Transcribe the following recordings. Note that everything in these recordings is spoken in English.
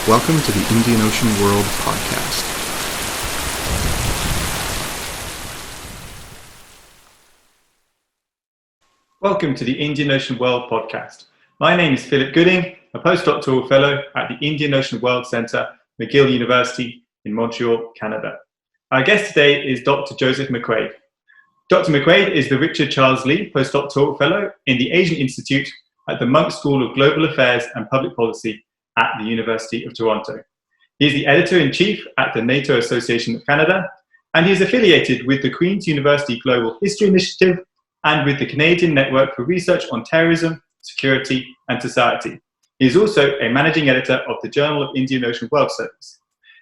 Welcome to the Indian Ocean World podcast. Welcome to the Indian Ocean World podcast. My name is Philip Gooding, a postdoctoral fellow at the Indian Ocean World Centre, McGill University in Montreal, Canada. Our guest today is Dr. Joseph McQuade. Dr. McQuade is the Richard Charles Lee Postdoctoral Fellow in the Asian Institute at the Munk School of Global Affairs and Public Policy at the University of Toronto. He is the Editor-in-Chief at the NATO Association of Canada, and he is affiliated with the Queen's University Global History Initiative and with the Canadian Network for Research on Terrorism, Security and Society. He is also a Managing Editor of the Journal of Indian Ocean World Studies.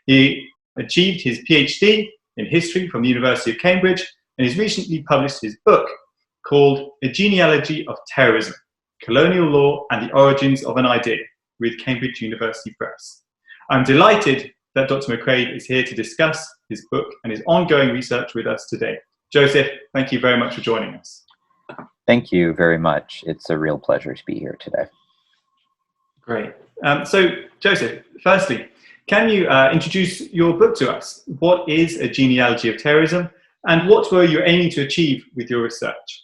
He achieved his PhD in History from the University of Cambridge, and has recently published his book called A Genealogy of Terrorism, Colonial Law and the Origins of an Idea, with Cambridge University Press. I'm delighted that Dr. McQuade is here to discuss his book and his ongoing research with us today. Joseph, thank you very much for joining us. Thank you very much. It's a real pleasure to be here today. Great. So, Joseph, firstly, can you introduce your book to us? What is A Genealogy of Terrorism, and what were you aiming to achieve with your research?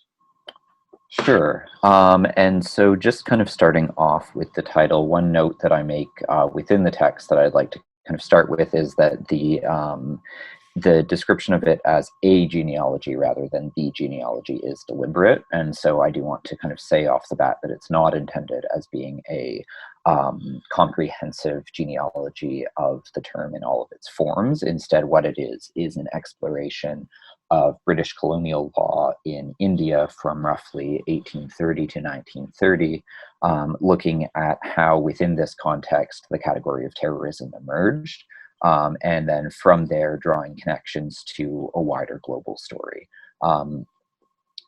Sure. And so just kind of starting off with the title, one note that I make within the text that I'd like to kind of start with is that the description of it as a genealogy rather than the genealogy is deliberate. And so I do want to kind of say off the bat that it's not intended as being a comprehensive genealogy of the term in all of its forms. Instead, what it is an exploration of British colonial law in India from roughly 1830 to 1930, looking at how within this context the category of terrorism emerged, and then from there drawing connections to a wider global story.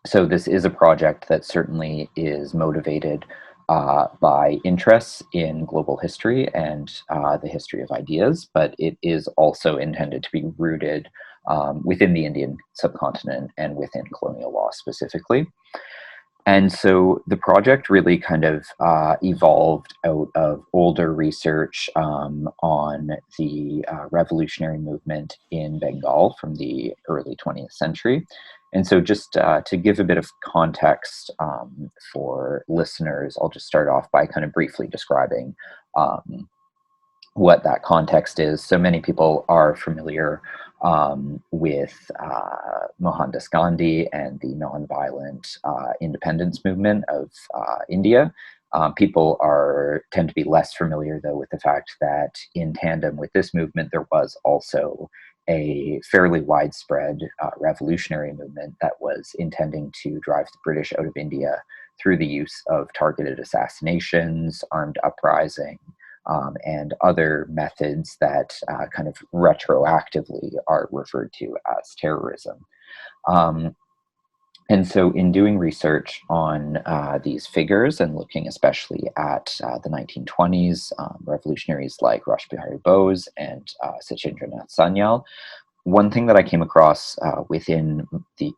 So this is a project that certainly is motivated by interests in global history and the history of ideas, but it is also intended to be rooted within the Indian subcontinent and within colonial law specifically. And so the project really kind of evolved out of older research on the revolutionary movement in Bengal from the early 20th century. And so just to give a bit of context for listeners, I'll just start off by kind of briefly describing what that context is. So many people are familiar with Mohandas Gandhi and the nonviolent independence movement of India. People tend to be less familiar, though, with the fact that in tandem with this movement, there was also a fairly widespread revolutionary movement that was intending to drive the British out of India through the use of targeted assassinations, armed uprising, and other methods that kind of retroactively are referred to as terrorism. And so in doing research on these figures and looking especially at the 1920s, revolutionaries like Rash Bihari Bose and Sachindranath Sanyal, one thing that I came across within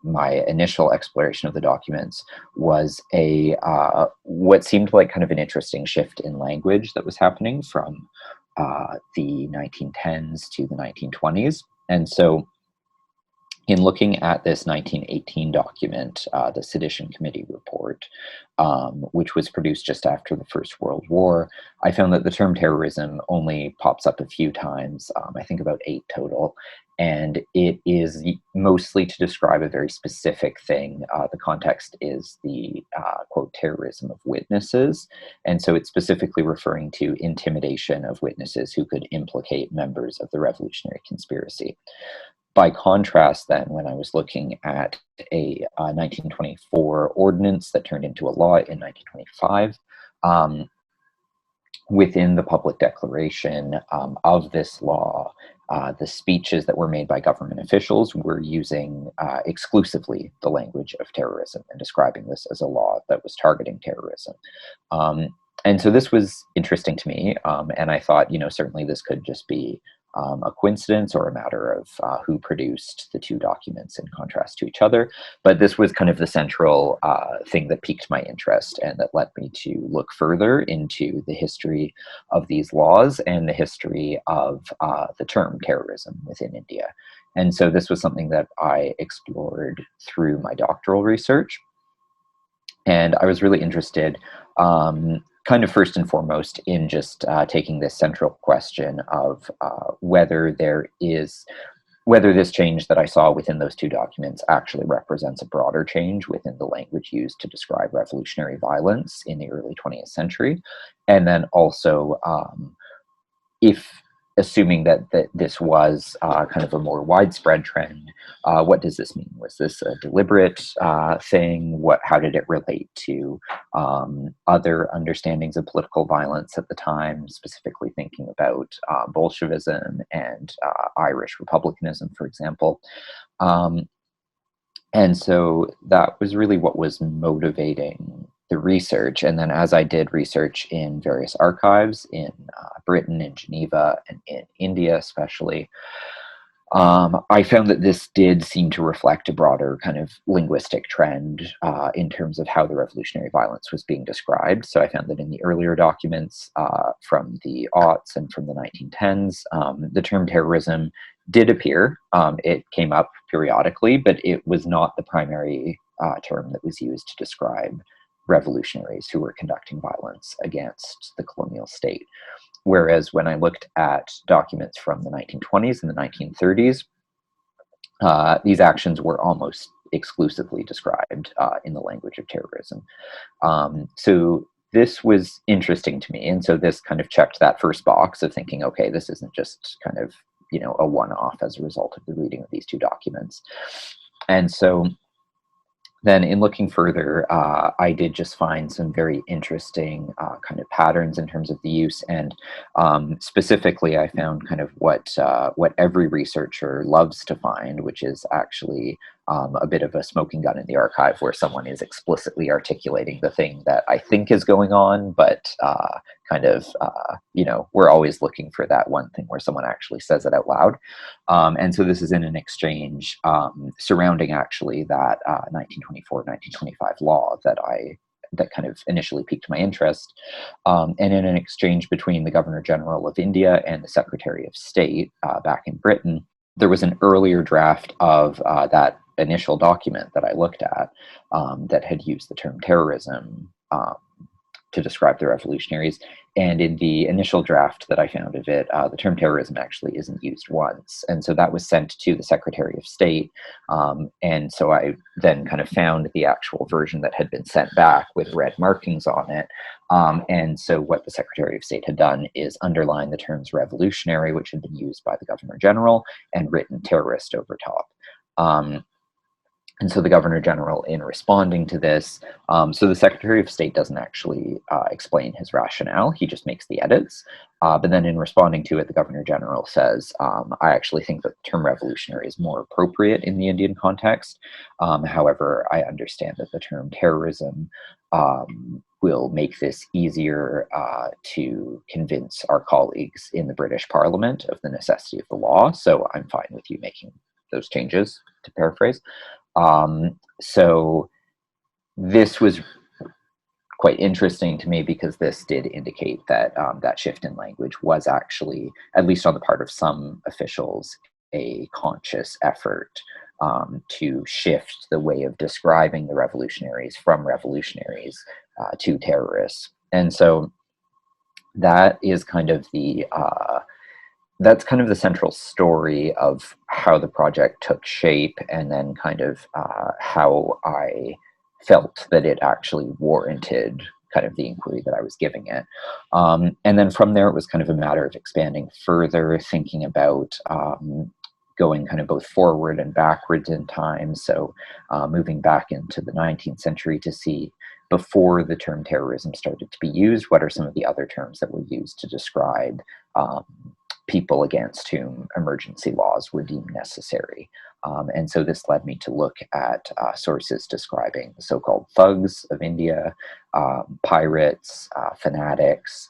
my initial exploration of the documents was what seemed like kind of an interesting shift in language that was happening from the 1910s to the 1920s. And so in looking at this 1918 document, the Sedition Committee report, which was produced just after the First World War, I found that the term terrorism only pops up a few times, I think about 8 total, and it is mostly to describe a very specific thing. The context is the, quote, terrorism of witnesses, and so it's specifically referring to intimidation of witnesses who could implicate members of the revolutionary conspiracy. By contrast, then, when I was looking at a 1924 ordinance that turned into a law in 1925, within the public declaration of this law, the speeches that were made by government officials were using exclusively the language of terrorism and describing this as a law that was targeting terrorism. And so this was interesting to me, and I thought, certainly this could just be a coincidence or a matter of who produced the two documents in contrast to each other. But this was kind of the central thing that piqued my interest and that led me to look further into the history of these laws and the history of the term terrorism within India. And so this was something that I explored through my doctoral research. And I was really interested, kind of first and foremost, in just taking this central question of whether this change that I saw within those two documents actually represents a broader change within the language used to describe revolutionary violence in the early 20th century. And then also, if assuming that this was kind of a more widespread trend, what does this mean? Was this a deliberate thing? How did it relate to other understandings of political violence at the time, specifically thinking about Bolshevism and Irish republicanism, for example? And so that was really what was motivating the research. And then as I did research in various archives in Britain, in Geneva, and in India especially, I found that this did seem to reflect a broader kind of linguistic trend in terms of how the revolutionary violence was being described. So I found that in the earlier documents from the aughts and from the 1910s, the term terrorism did appear. It came up periodically, but it was not the primary term that was used to describe revolutionaries who were conducting violence against the colonial state. Whereas when I looked at documents from the 1920s and the 1930s, these actions were almost exclusively described in the language of terrorism. So this was interesting to me. And so this kind of checked that first box of thinking, okay, this isn't just kind of, a one-off as a result of the reading of these two documents. And so then in looking further, I did just find some very interesting kind of patterns in terms of the use. And specifically, I found kind of what every researcher loves to find, which is actually a bit of a smoking gun in the archive where someone is explicitly articulating the thing that I think is going on, but we're always looking for that one thing where someone actually says it out loud. And so this is in an exchange surrounding actually that 1924-1925 law that kind of initially piqued my interest. And in an exchange between the Governor General of India and the Secretary of State back in Britain, there was an earlier draft of that initial document that I looked at that had used the term terrorism to describe the revolutionaries. And in the initial draft that I found of it, the term terrorism actually isn't used once. And so that was sent to the Secretary of State. And so I then kind of found the actual version that had been sent back with red markings on it. And so what the Secretary of State had done is underline the terms revolutionary, which had been used by the Governor General, and written terrorist over top. And so the Governor General, in responding to this, so the Secretary of State doesn't actually explain his rationale, he just makes the edits. But then in responding to it, the Governor General says, I actually think that the term revolutionary is more appropriate in the Indian context. However, I understand that the term terrorism will make this easier to convince our colleagues in the British Parliament of the necessity of the law. So I'm fine with you making those changes, to paraphrase. So this was quite interesting to me because this did indicate that that shift in language was actually, at least on the part of some officials, a conscious effort to shift the way of describing the revolutionaries from revolutionaries to terrorists. And so that is kind of that's kind of the central story of how the project took shape, and then kind of how I felt that it actually warranted kind of the inquiry that I was giving it. And then from there, it was kind of a matter of expanding further, thinking about going kind of both forward and backwards in time. So moving back into the 19th century to see, before the term terrorism started to be used, what are some of the other terms that were used to describe people against whom emergency laws were deemed necessary. And so this led me to look at sources describing the so-called thugs of India, pirates, fanatics,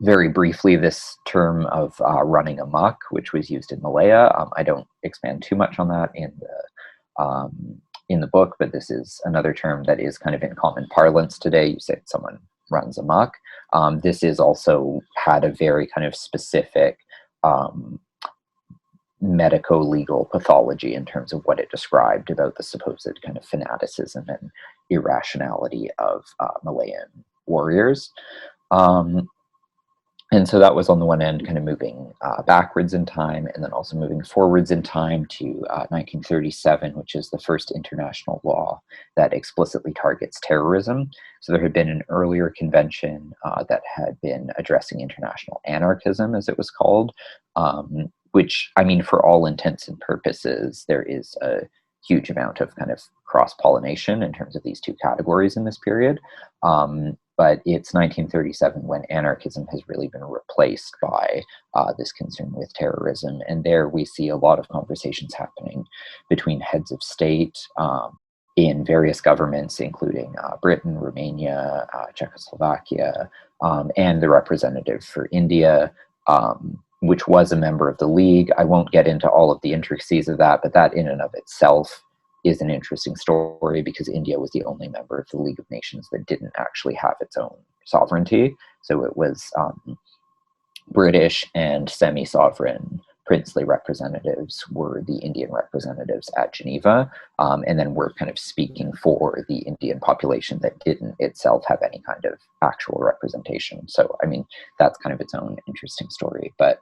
very briefly, this term of running amok, which was used in Malaya. I don't expand too much on that in the book, but this is another term that is kind of in common parlance today. You say someone runs amok. This is also had a very kind of specific medico-legal pathology in terms of what it described about the supposed kind of fanaticism and irrationality of Malayan warriors. And so that was on the one end kind of moving backwards in time, and then also moving forwards in time to 1937, which is the first international law that explicitly targets terrorism. So there had been an earlier convention that had been addressing international anarchism, as it was called, which, I mean, for all intents and purposes, there is a huge amount of kind of cross-pollination in terms of these two categories in this period. But it's 1937 when anarchism has really been replaced by this concern with terrorism. And there we see a lot of conversations happening between heads of state in various governments, including Britain, Romania, Czechoslovakia, and the representative for India, which was a member of the League. I won't get into all of the intricacies of that, but that in and of itself is an interesting story, because India was the only member of the League of Nations that didn't actually have its own sovereignty. So it was British and semi-sovereign princely representatives were the Indian representatives at Geneva, and then were kind of speaking for the Indian population that didn't itself have any kind of actual representation. So, I mean, that's kind of its own interesting story. But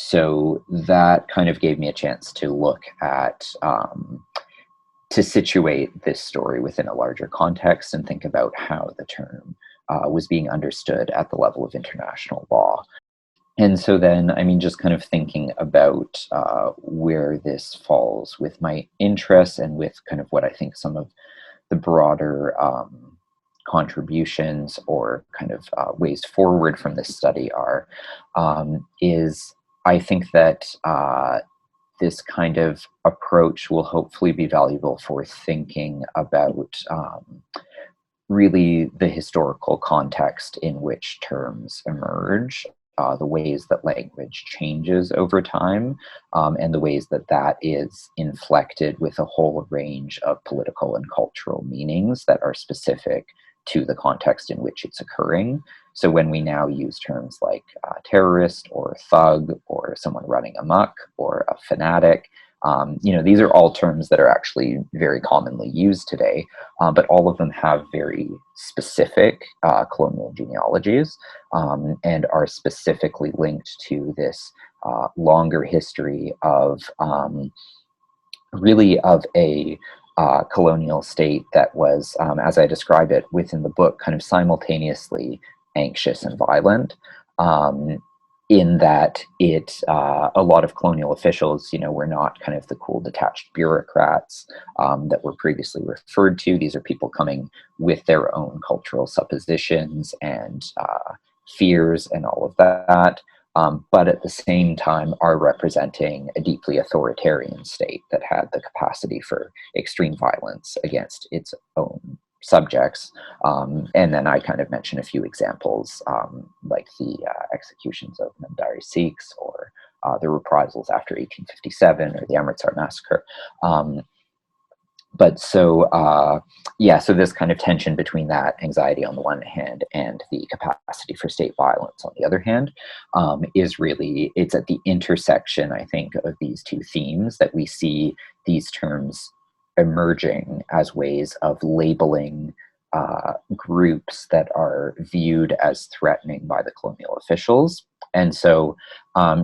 so that kind of gave me a chance to look at, to situate this story within a larger context and think about how the term was being understood at the level of international law. And so then, I mean, just kind of thinking about where this falls with my interests and with kind of what I think some of the broader contributions or kind of ways forward from this study are, is I think that this kind of approach will hopefully be valuable for thinking about really the historical context in which terms emerge, the ways that language changes over time, and the ways that that is inflected with a whole range of political and cultural meanings that are specific to the context in which it's occurring. So when we now use terms like terrorist or thug or someone running amok or a fanatic, these are all terms that are actually very commonly used today, but all of them have very specific colonial genealogies and are specifically linked to this longer history of really of a colonial state that was, as I describe it within the book, kind of simultaneously anxious and violent, in that a lot of colonial officials, were not kind of the cool detached bureaucrats that were previously referred to. These are people coming with their own cultural suppositions and fears and all of that. But at the same time are representing a deeply authoritarian state that had the capacity for extreme violence against its own subjects. And then I kind of mention a few examples, like the executions of Namdari Sikhs, or the reprisals after 1857, or the Amritsar massacre. But so, so this kind of tension between that anxiety on the one hand and the capacity for state violence on the other hand is really, it's at the intersection, I think, of these two themes that we see these terms emerging as ways of labeling groups that are viewed as threatening by the colonial officials. And so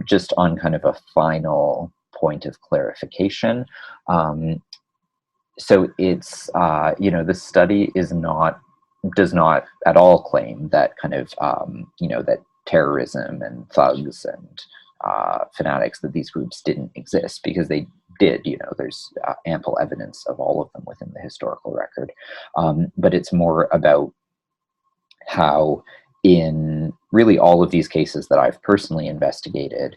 just on kind of a final point of clarification, so it's, the study does not at all claim that kind of, that terrorism and thugs and fanatics, that these groups didn't exist, because they did. There's ample evidence of all of them within the historical record. But it's more about how in really all of these cases that I've personally investigated,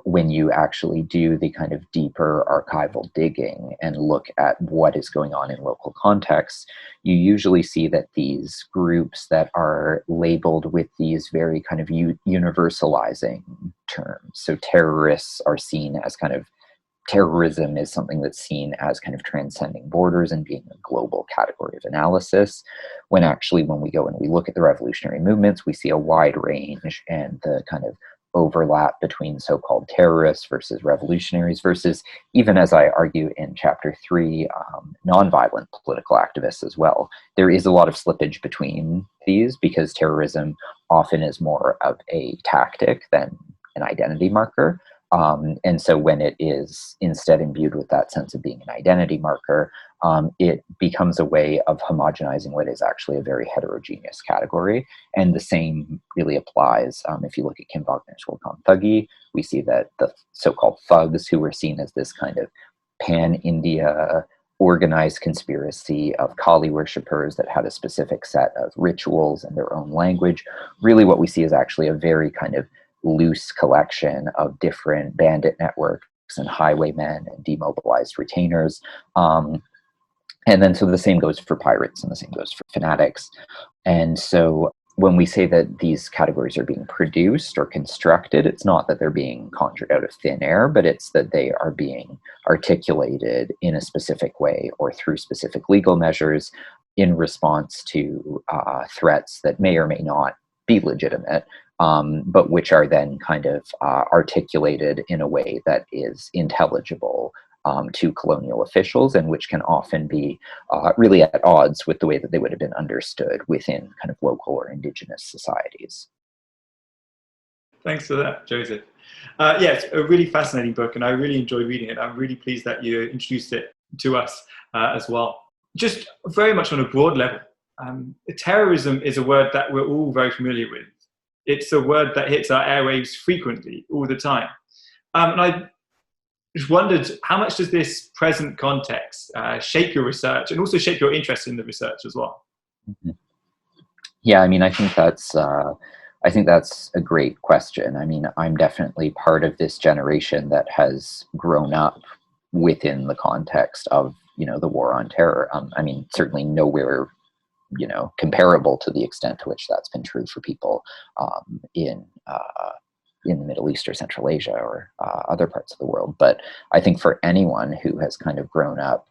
when you actually do the kind of deeper archival digging and look at what is going on in local contexts, you usually see that these groups that are labeled with these very kind of universalizing terms. So terrorists are seen as kind of terrorism is something that's seen as kind of transcending borders and being a global category of analysis, when actually when we go and we look at the revolutionary movements, we see a wide range and the kind of overlap between so-called terrorists versus revolutionaries versus, even as I argue in chapter 3, nonviolent political activists as well. There is a lot of slippage between these because terrorism often is more of a tactic than an identity marker. And so when it is instead imbued with that sense of being an identity marker, it becomes a way of homogenizing what is actually a very heterogeneous category. And the same really applies if you look at Kim Wagner's work on Thuggee. We see that the so-called thugs, who were seen as this kind of pan-India organized conspiracy of Kali worshippers that had a specific set of rituals and their own language, really what we see is actually a very kind of loose collection of different bandit networks and highwaymen and demobilized retainers. And then so the same goes for pirates and the same goes for fanatics. And so when we say that these categories are being produced or constructed, it's not that they're being conjured out of thin air, but it's that they are being articulated in a specific way or through specific legal measures in response to threats that may or may not be legitimate, but which are then kind of articulated in a way that is intelligible to colonial officials, and which can often be really at odds with the way that they would have been understood within kind of local or indigenous societies. Thanks for that, Joseph. Yeah, it's a really fascinating book, and I really enjoyed reading it. I'm really pleased that you introduced it to us as well. Just very much on a broad level, terrorism is a word that we're all very familiar with. It's a word that hits our airwaves frequently, all the time. And I just wondered, how much does this present context shape your research and also shape your interest in the research as well? Mm-hmm. Yeah, I mean, I think that's a great question. I mean, I'm definitely part of this generation that has grown up within the context of, the war on terror. I mean, certainly nowhere, comparable to the extent to which that's been true for people in the Middle East or Central Asia or other parts of the world. But I think for anyone who has kind of grown up,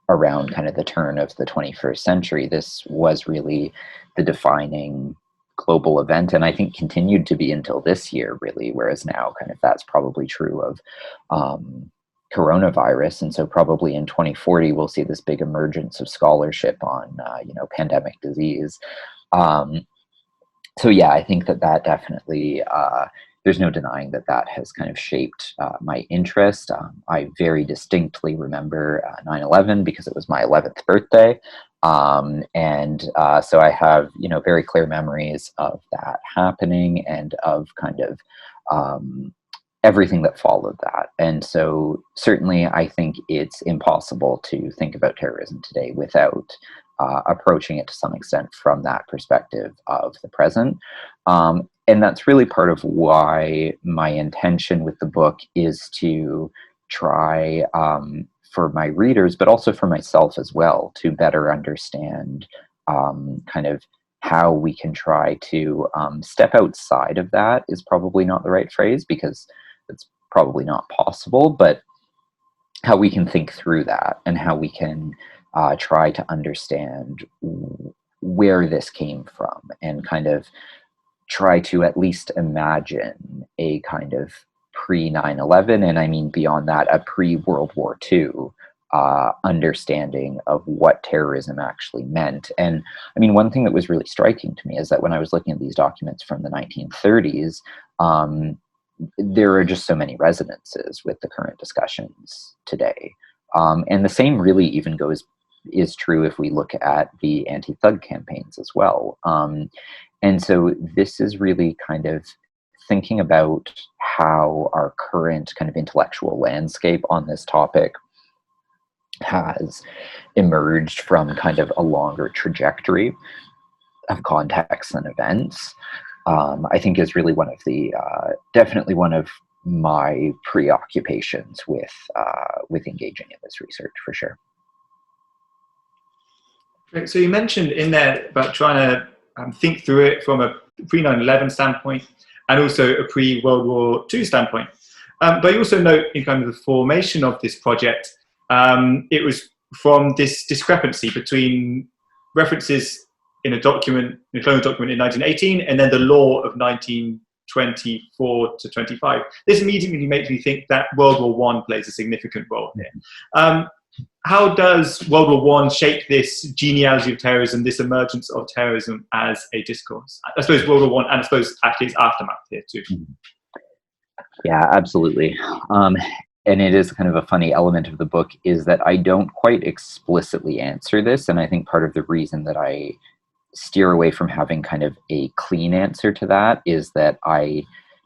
around kind of the turn of the 21st century, this was really the defining global event, and I think continued to be until this year, really, whereas now kind of that's probably true of coronavirus. And so probably in 2040, we'll see this big emergence of scholarship on, pandemic disease. So yeah, I think that definitely, there's no denying that has kind of shaped my interest. I very distinctly remember 9/11 because it was my 11th birthday. So I have, very clear memories of that happening and of kind of everything that followed that. And so certainly I think it's impossible to think about terrorism today without approaching it to some extent from that perspective of the present. And that's really part of why my intention with the book is to try for my readers, but also for myself as well, to better understand kind of how we can try to step outside of that is probably not the right phrase because it's probably not possible, but how we can think through that and how we can try to understand where this came from and kind of try to at least imagine a kind of pre-9/11, and I mean beyond that, a pre-World War II understanding of what terrorism actually meant. And I mean, one thing that was really striking to me is that when I was looking at these documents from the 1930s, there are just so many resonances with the current discussions today. And the same really even is true if we look at the anti-thug campaigns as well. And so this is really kind of thinking about how our current kind of intellectual landscape on this topic has emerged from kind of a longer trajectory of contexts and events. I think is really one of the definitely one of my preoccupations with engaging in this research, for sure. Great. So you mentioned in there about trying to think through it from a pre-9/11 standpoint and also a pre-World War II standpoint. But you also note in kind of the formation of this project, it was from this discrepancy between references in a document, in a colonial document in 1918, and then the law of 1924 to 25. This immediately makes me think that World War I plays a significant role here. How does World War I shape this genealogy of terrorism, this emergence of terrorism as a discourse? I suppose World War I, and I suppose actually its aftermath here too. Yeah, absolutely. And it is kind of a funny element of the book is that I don't quite explicitly answer this. And I think part of the reason that I steer away from having kind of a clean answer to that is that I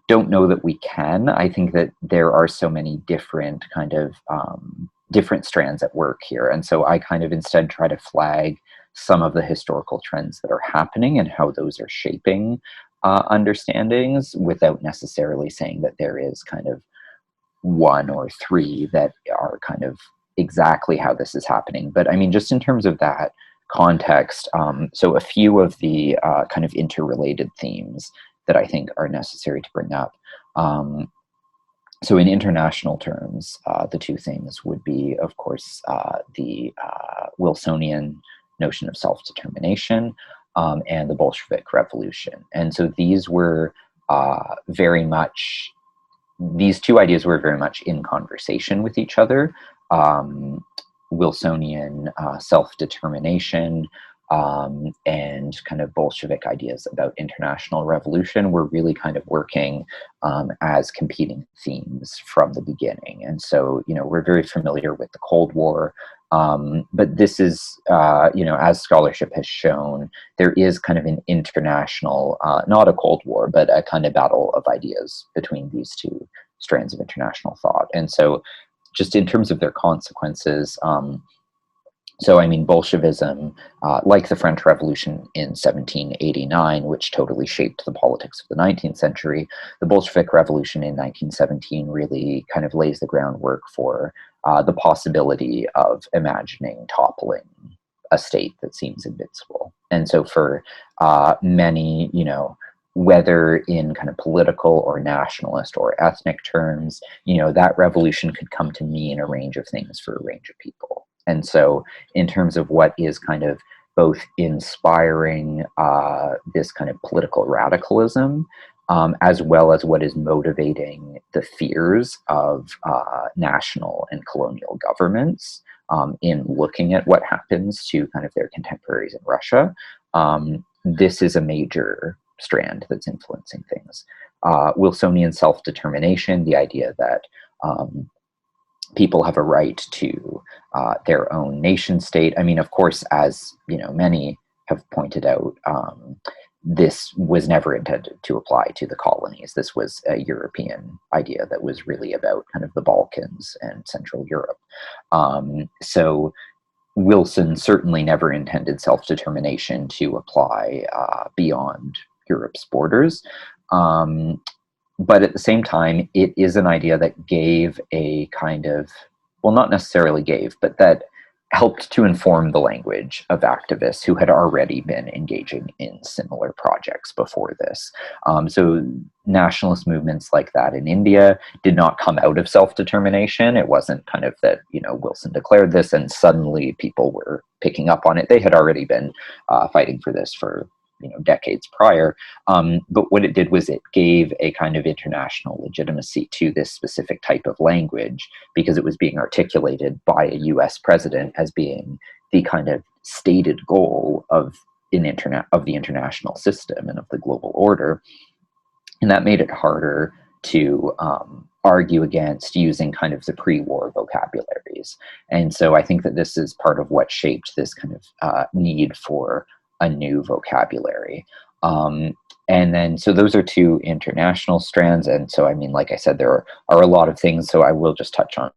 don't know that we can. I think that there are so many different kind of different strands at work here. And so I kind of instead try to flag some of the historical trends that are happening and how those are shaping understandings without necessarily saying that there is kind of one or three that are kind of exactly how this is happening. But I mean, just in terms of that context, so a few of the kind of interrelated themes that I think are necessary to bring up. So in international terms, the two things would be, of course, the Wilsonian notion of self-determination and the Bolshevik Revolution. And so these were these two ideas were very much in conversation with each other. Wilsonian self-determination and kind of Bolshevik ideas about international revolution were really kind of working as competing themes from the beginning. And so, you know, we're very familiar with the Cold War, but this is, you know, as scholarship has shown, there is kind of an international, not a Cold War, but a kind of battle of ideas between these two strands of international thought. And so just in terms of their consequences, so, I mean, Bolshevism, like the French Revolution in 1789, which totally shaped the politics of the 19th century, the Bolshevik Revolution in 1917 really kind of lays the groundwork for the possibility of imagining toppling a state that seems invincible. And so for many, you know, whether in kind of political or nationalist or ethnic terms, you know, that revolution could come to mean a range of things for a range of people. And so in terms of what is kind of both inspiring this kind of political radicalism, as well as what is motivating the fears of national and colonial governments in looking at what happens to kind of their contemporaries in Russia, this is a major strand that's influencing things. Wilsonian self-determination, the idea that people have a right to their own nation state. I mean, of course, as you know, many have pointed out, this was never intended to apply to the colonies. This was a European idea that was really about kind of the Balkans and Central Europe. So Wilson certainly never intended self-determination to apply beyond Europe's borders. But at the same time, it is an idea that gave a kind of, well, not necessarily gave, but that helped to inform the language of activists who had already been engaging in similar projects before this. So nationalist movements like that in India did not come out of self-determination. It wasn't kind of that, you know, Wilson declared this and suddenly people were picking up on it. They had already been fighting for this for, you know, decades prior. But what it did was it gave a kind of international legitimacy to this specific type of language because it was being articulated by a US president as being the kind of stated goal of the international system and of the global order. And that made it harder to argue against using kind of the pre-war vocabularies. And so I think that this is part of what shaped this kind of need for a new vocabulary. And then, so those are two international strands. And so, I mean, like I said, there are a lot of things, so I will just touch on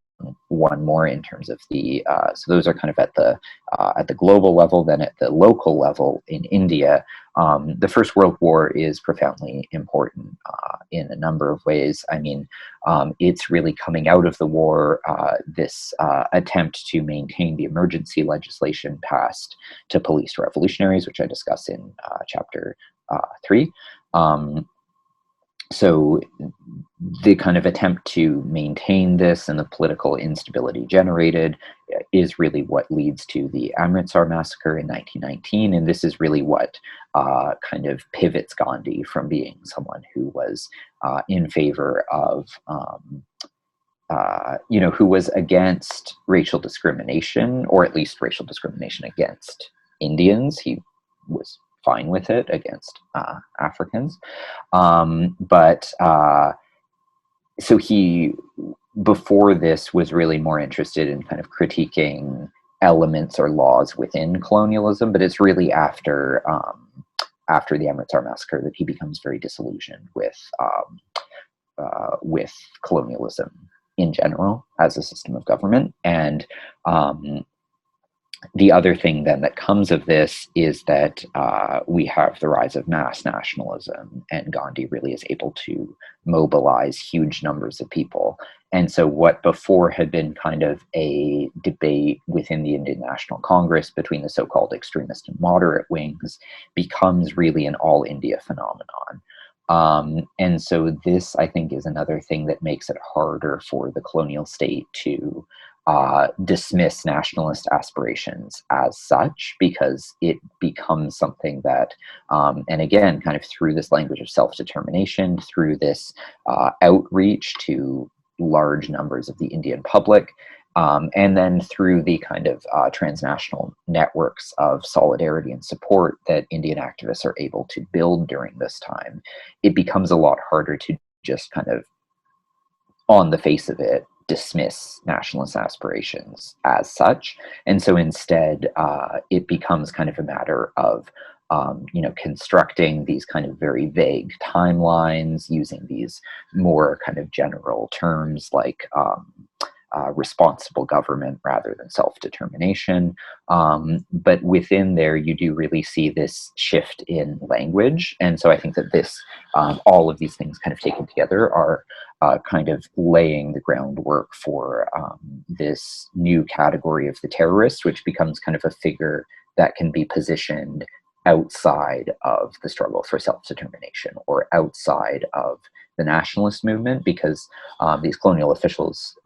one more in terms of the so those are kind of at the global level. Then at the local level in India, the First World War is profoundly important in a number of ways. I mean, it's really coming out of the war, this attempt to maintain the emergency legislation passed to police revolutionaries, which I discuss in chapter 3. So the kind of attempt to maintain this and the political instability generated is really what leads to the Amritsar massacre in 1919, and this is really what kind of pivots Gandhi from being someone who was in favor of, who was against racial discrimination, or at least racial discrimination against Indians. He was fine with it against Africans. So he, before this, was really more interested in kind of critiquing elements or laws within colonialism, but it's really after the Amritsar massacre that he becomes very disillusioned with colonialism in general as a system of government. And the other thing then that comes of this is that we have the rise of mass nationalism, and Gandhi really is able to mobilize huge numbers of people. And so what before had been kind of a debate within the Indian National Congress between the so-called extremist and moderate wings becomes really an all India phenomenon. And so this, I think, is another thing that makes it harder for the colonial state to dismiss nationalist aspirations as such, because it becomes something that, and again, kind of through this language of self-determination, through this outreach to large numbers of the Indian public, and then through the kind of transnational networks of solidarity and support that Indian activists are able to build during this time, it becomes a lot harder to just kind of, on the face of it, dismiss nationalist aspirations as such. And so instead, it becomes kind of a matter of constructing these kind of very vague timelines, using these more kind of general terms like responsible government rather than self-determination. But within there, you do really see this shift in language. And so I think that this, all of these things kind of taken together are kind of laying the groundwork for this new category of the terrorist, which becomes kind of a figure that can be positioned outside of the struggle for self-determination or outside of the nationalist movement, because these colonial officials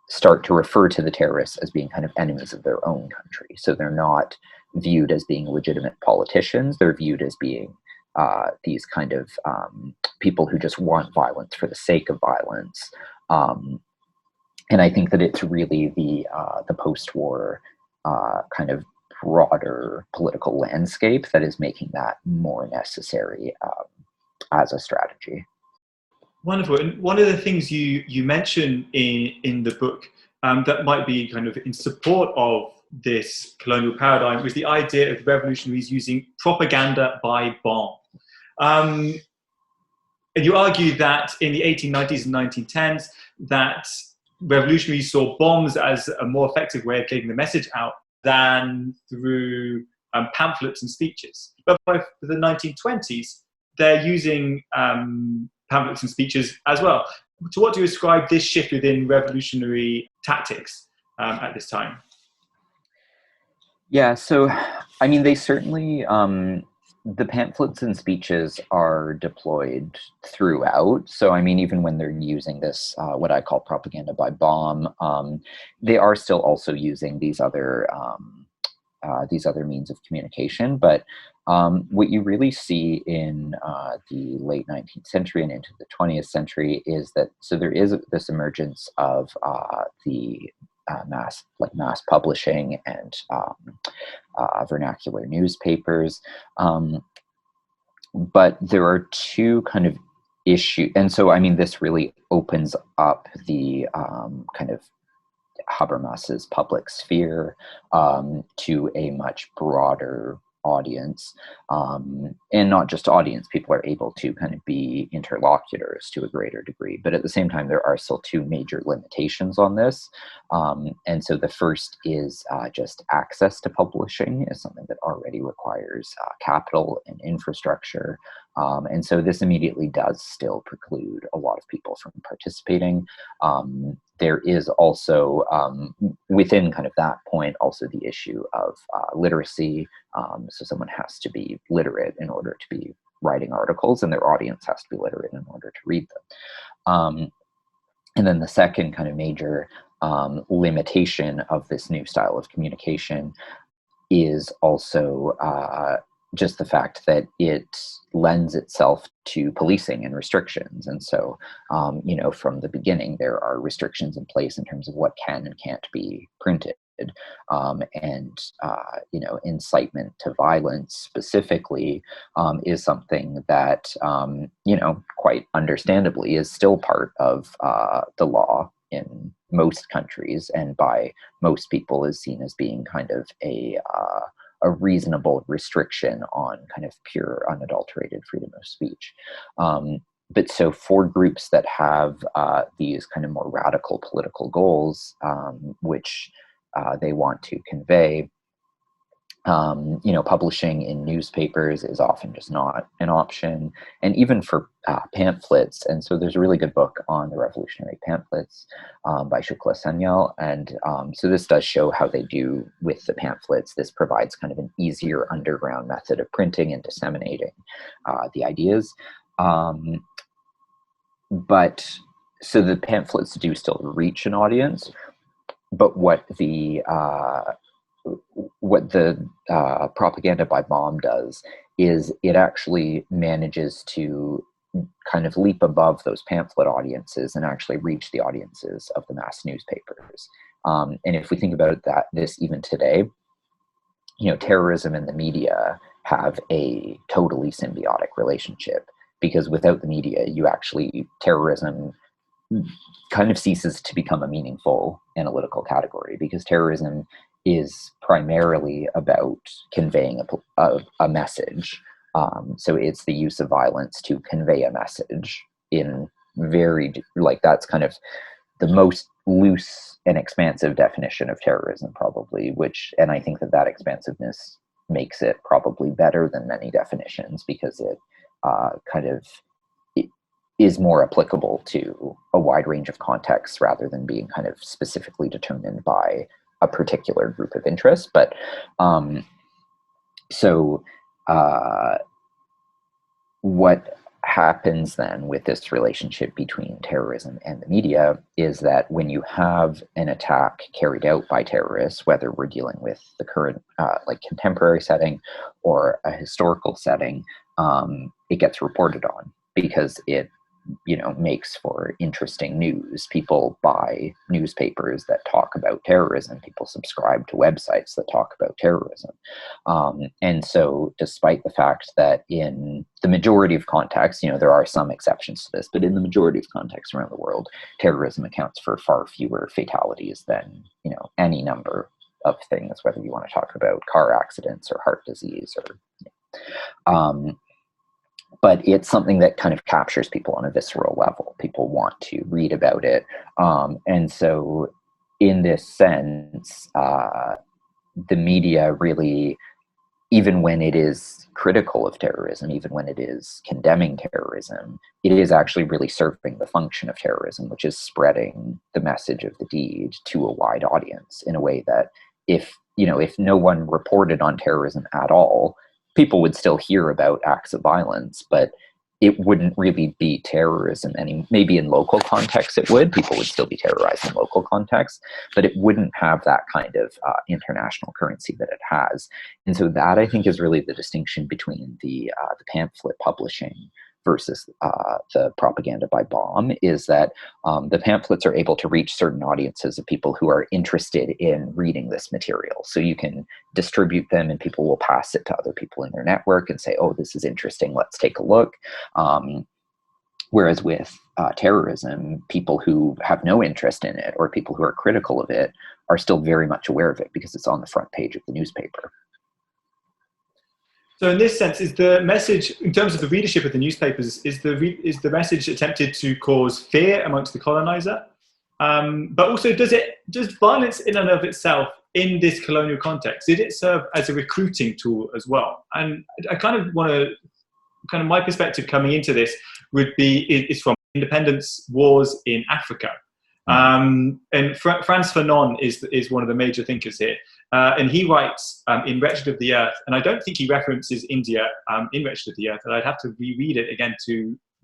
start to refer to the terrorists as being kind of enemies of their own country. So they're not viewed as being legitimate politicians. They're viewed as being these kind of people who just want violence for the sake of violence. And I think that it's really the post-war kind of broader political landscape that is making that more necessary as a strategy. Wonderful. And one of the things you mention in the book that might be kind of in support of this colonial paradigm was the idea of revolutionaries using propaganda by bomb. And you argue that in the 1890s and 1910s, that revolutionaries saw bombs as a more effective way of getting the message out than through pamphlets and speeches. But by the 1920s, they're using pamphlets and speeches as well. To what do you ascribe this shift within revolutionary tactics at this time? Yeah, so, I mean, they certainly, the pamphlets and speeches are deployed throughout. So, I mean, even when they're using this, what I call propaganda by bomb, they are still also using these other means of communication. But what you really see in the late 19th century and into the 20th century is that, so there is this emergence of the mass publishing and vernacular newspapers. But there are two kind of issues. And so, I mean, this really opens up the kind of Habermas's public sphere to a much broader audience, and not just audience, people are able to kind of be interlocutors to a greater degree. But at the same time, there are still two major limitations on this. And so the first is just access to publishing is something that already requires capital and infrastructure. And so this immediately does still preclude a lot of people from participating. There is also, within kind of that point, also the issue of literacy. So someone has to be literate in order to be writing articles, and their audience has to be literate in order to read them. And then the second kind of major limitation of this new style of communication is also just the fact that it lends itself to policing and restrictions. And so, from the beginning, there are restrictions in place in terms of what can and can't be printed. Incitement to violence specifically is something that, quite understandably is still part of the law in most countries, and by most people is seen as being kind of a reasonable restriction on kind of pure, unadulterated freedom of speech. But so for groups that have these kind of more radical political goals, which they want to convey, publishing in newspapers is often just not an option, and even for pamphlets. And so there's a really good book on the revolutionary pamphlets by Shukla Sanyal, and so this does show how they do with the pamphlets. This provides kind of an easier underground method of printing and disseminating the ideas. But so the pamphlets do still reach an audience, but what the propaganda by bomb does is it actually manages to kind of leap above those pamphlet audiences and actually reach the audiences of the mass newspapers. And if we think about this even today, terrorism and the media have a totally symbiotic relationship, because without the media, terrorism kind of ceases to become a meaningful analytical category, because terrorism is primarily about conveying a message. So it's the use of violence to convey a message in that's kind of the most loose and expansive definition of terrorism, probably, and I think that expansiveness makes it probably better than many definitions, because it is more applicable to a wide range of contexts rather than being kind of specifically determined by a particular group of interest. But what happens then with this relationship between terrorism and the media is that when you have an attack carried out by terrorists, whether we're dealing with the current contemporary setting or a historical setting, it gets reported on, because it makes for interesting news. People buy newspapers that talk about terrorism. People subscribe to websites that talk about terrorism. And so despite the fact that in the majority of contexts, there are some exceptions to this, but in the majority of contexts around the world, terrorism accounts for far fewer fatalities than, any number of things, whether you want to talk about car accidents or heart disease but it's something that kind of captures people on a visceral level. People want to read about it. And so in this sense, the media really, even when it is critical of terrorism, even when it is condemning terrorism, it is actually really serving the function of terrorism, which is spreading the message of the deed to a wide audience in a way that if no one reported on terrorism at all, people would still hear about acts of violence, but it wouldn't really be terrorism. Maybe in local contexts it would. People would still be terrorized in local contexts, but it wouldn't have that kind of international currency that it has. And so that, I think, is really the distinction between the pamphlet publishing versus the propaganda by bomb, is that the pamphlets are able to reach certain audiences of people who are interested in reading this material. So you can distribute them and people will pass it to other people in their network and say, oh, this is interesting, let's take a look. Whereas with terrorism, people who have no interest in it or people who are critical of it are still very much aware of it because it's on the front page of the newspaper. So in this sense, is the message, in terms of the readership of the newspapers, is the message attempted to cause fear amongst the colonizer? But also, does violence in and of itself, in this colonial context, did it serve as a recruiting tool as well? And I kind of want to, my perspective coming into this would be, is from independence wars in Africa. And Frantz Fanon is one of the major thinkers here. And he writes in Wretched of the Earth, and I don't think he references India in Wretched of the Earth, and I'd have to reread it again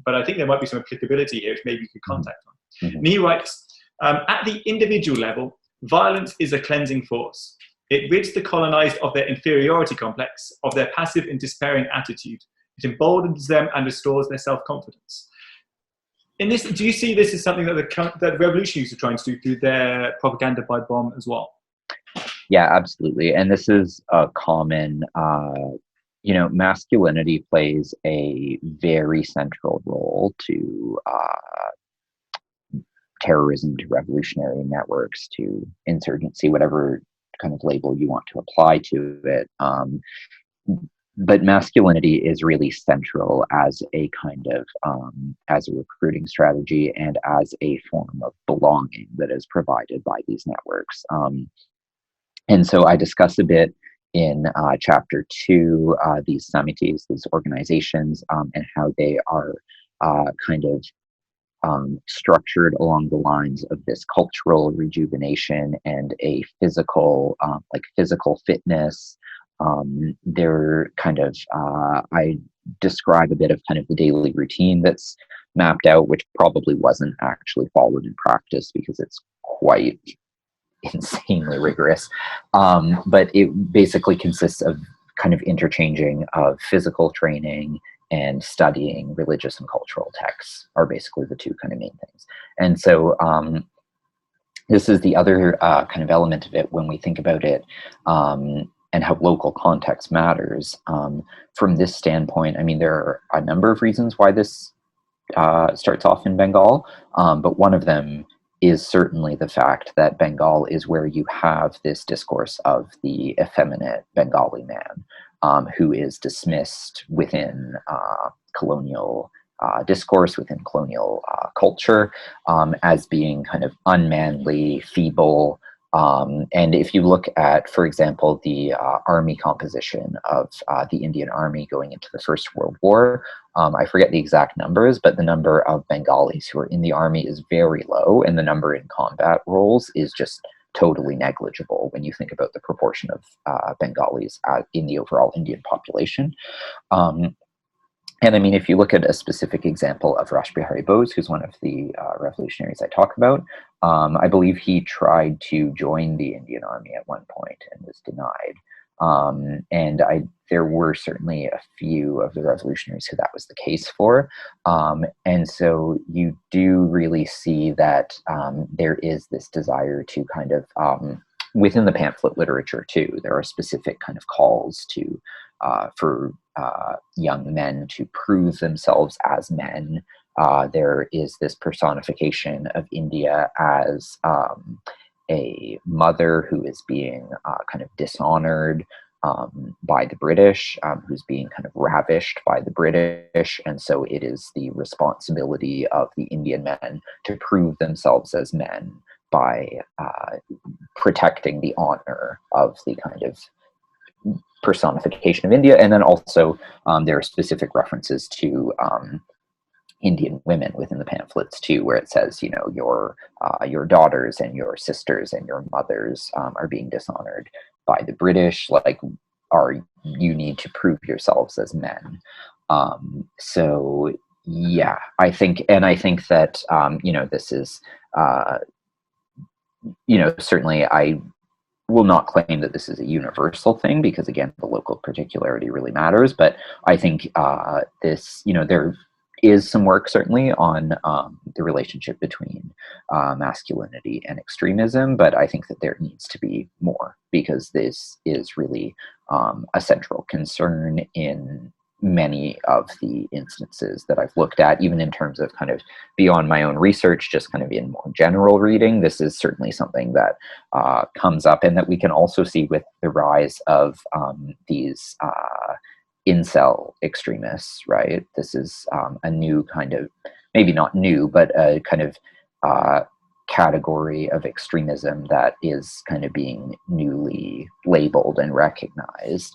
but I think there might be some applicability here, which maybe you could contact on. And he writes, at the individual level, violence is a cleansing force. It rids the colonized of their inferiority complex, of their passive and despairing attitude. It emboldens them and restores their self-confidence. In this, do you see this as something that the revolutionaries are trying to do through their propaganda by bomb as well? Yeah, absolutely. And this is a common, masculinity plays a very central role to terrorism, to revolutionary networks, to insurgency, whatever kind of label you want to apply to it. But masculinity is really central as a kind of, as a recruiting strategy and as a form of belonging that is provided by these networks. And so I discuss a bit in chapter 2, these samites, these organizations, and how they are kind of structured along the lines of this cultural rejuvenation and a physical, physical fitness. They're kind of, I describe a bit of kind of the daily routine that's mapped out, which probably wasn't actually followed in practice because it's quite insanely rigorous. But it basically consists of kind of interchanging of physical training and studying religious and cultural texts are basically the two kind of main things. And so this is the other kind of element of it when we think about it, and how local context matters. From this standpoint, I mean, there are a number of reasons why this starts off in Bengal, but one of them is certainly the fact that Bengal is where you have this discourse of the effeminate Bengali man, who is dismissed within colonial discourse, within colonial culture, as being kind of unmanly, feeble. And if you look at, for example, the army composition of the Indian Army going into the First World War, I forget the exact numbers, but the number of Bengalis who are in the army is very low, and the number in combat roles is just totally negligible when you think about the proportion of Bengalis in the overall Indian population. And I mean, if you look at a specific example of Rash Bihari Bose, who's one of the revolutionaries I talk about, I believe he tried to join the Indian Army at one point and was denied. And there were certainly a few of the revolutionaries who that was the case for. And so you do really see that there is this desire to kind of, within the pamphlet literature too, there are specific kind of calls to for young men to prove themselves as men. There is this personification of India as a mother who is being kind of dishonored by the British, who's being kind of ravished by the British. And so it is the responsibility of the Indian men to prove themselves as men by protecting the honor of the kind of personification of India. And then also there are specific references to Indian women within the pamphlets too, where it says, you know, your daughters and your sisters and your mothers are being dishonored by the British. Like, you need to prove yourselves as men. So yeah, I think that this is certainly I will not claim that this is a universal thing, because again, the local particularity really matters. But I think there is some work certainly on the relationship between masculinity and extremism, but I think that there needs to be more, because this is really a central concern in many of the instances that I've looked at, even in terms of kind of beyond my own research, just kind of in more general reading. This is certainly something that comes up, and that we can also see with the rise of these incel extremists, right? This is a new kind of, maybe not new, but a kind of category of extremism that is kind of being newly labeled and recognized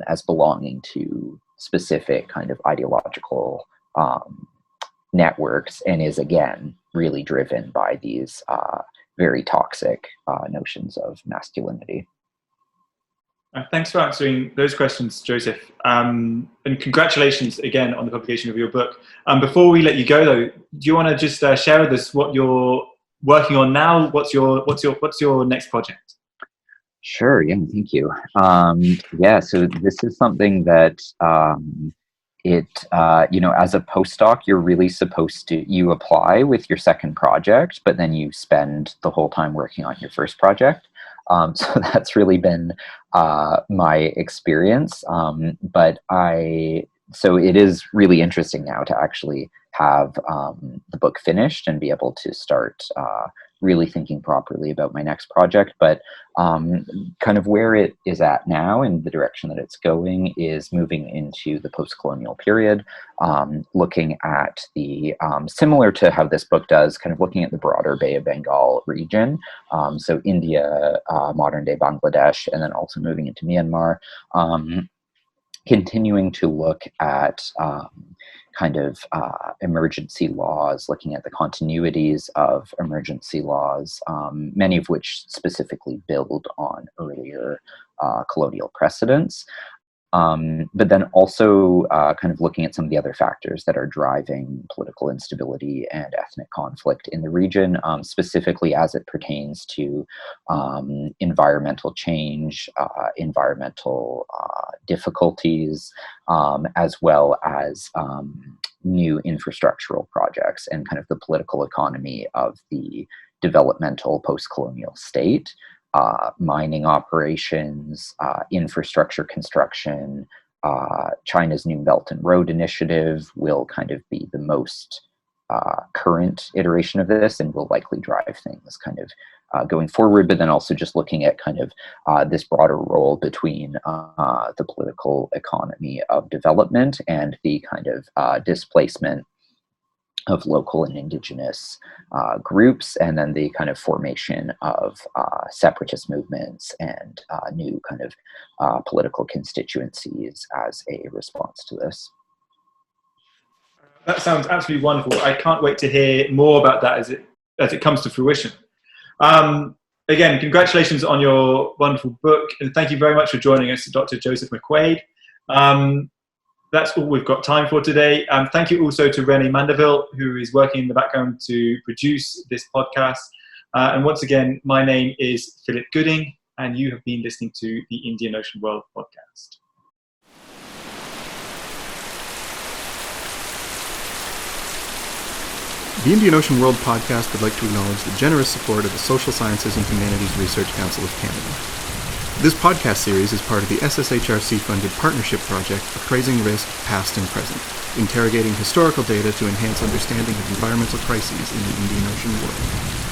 as belonging to specific kind of ideological networks, and is again really driven by these very toxic notions of masculinity. Thanks for answering those questions, Joseph. And congratulations again on the publication of your book. Before we let you go, though, do you want to just share with us what you're working on now? What's your next project? Sure. Yeah. Thank you. So this is something that as a postdoc, you're really supposed to, you apply with your second project, but then you spend the whole time working on your first project. So that's really been my experience. So it is really interesting now to actually have the book finished and be able to start really thinking properly about my next project. But kind of where it is at now and the direction that it's going is moving into the post-colonial period, looking at the, similar to how this book does, kind of looking at the broader Bay of Bengal region. So India, modern day Bangladesh, and then also moving into Myanmar. Continuing to look at emergency laws, looking at the continuities of emergency laws, many of which specifically build on earlier colonial precedents. But then also kind of looking at some of the other factors that are driving political instability and ethnic conflict in the region, specifically as it pertains to environmental change, environmental difficulties, as well as new infrastructural projects and kind of the political economy of the developmental post-colonial state. Mining operations, infrastructure construction, China's New Belt and Road Initiative will kind of be the most current iteration of this and will likely drive things kind of going forward, but then also just looking at kind of this broader role between the political economy of development and the kind of displacement of local and indigenous groups, and then the kind of formation of separatist movements and new kind of political constituencies as a response to this. That sounds absolutely wonderful. I can't wait to hear more about that as it comes to fruition. Again, congratulations on your wonderful book, and thank you very much for joining us, Dr. Joseph McQuade. That's all we've got time for today. Thank you also to René Mandeville, who is working in the background to produce this podcast. And once again, my name is Philip Gooding, and you have been listening to the Indian Ocean World podcast. The Indian Ocean World podcast would like to acknowledge the generous support of the Social Sciences and Humanities Research Council of Canada. This podcast series is part of the SSHRC-funded partnership project Appraising Risk, Past and Present, interrogating historical data to enhance understanding of environmental crises in the Indian Ocean world.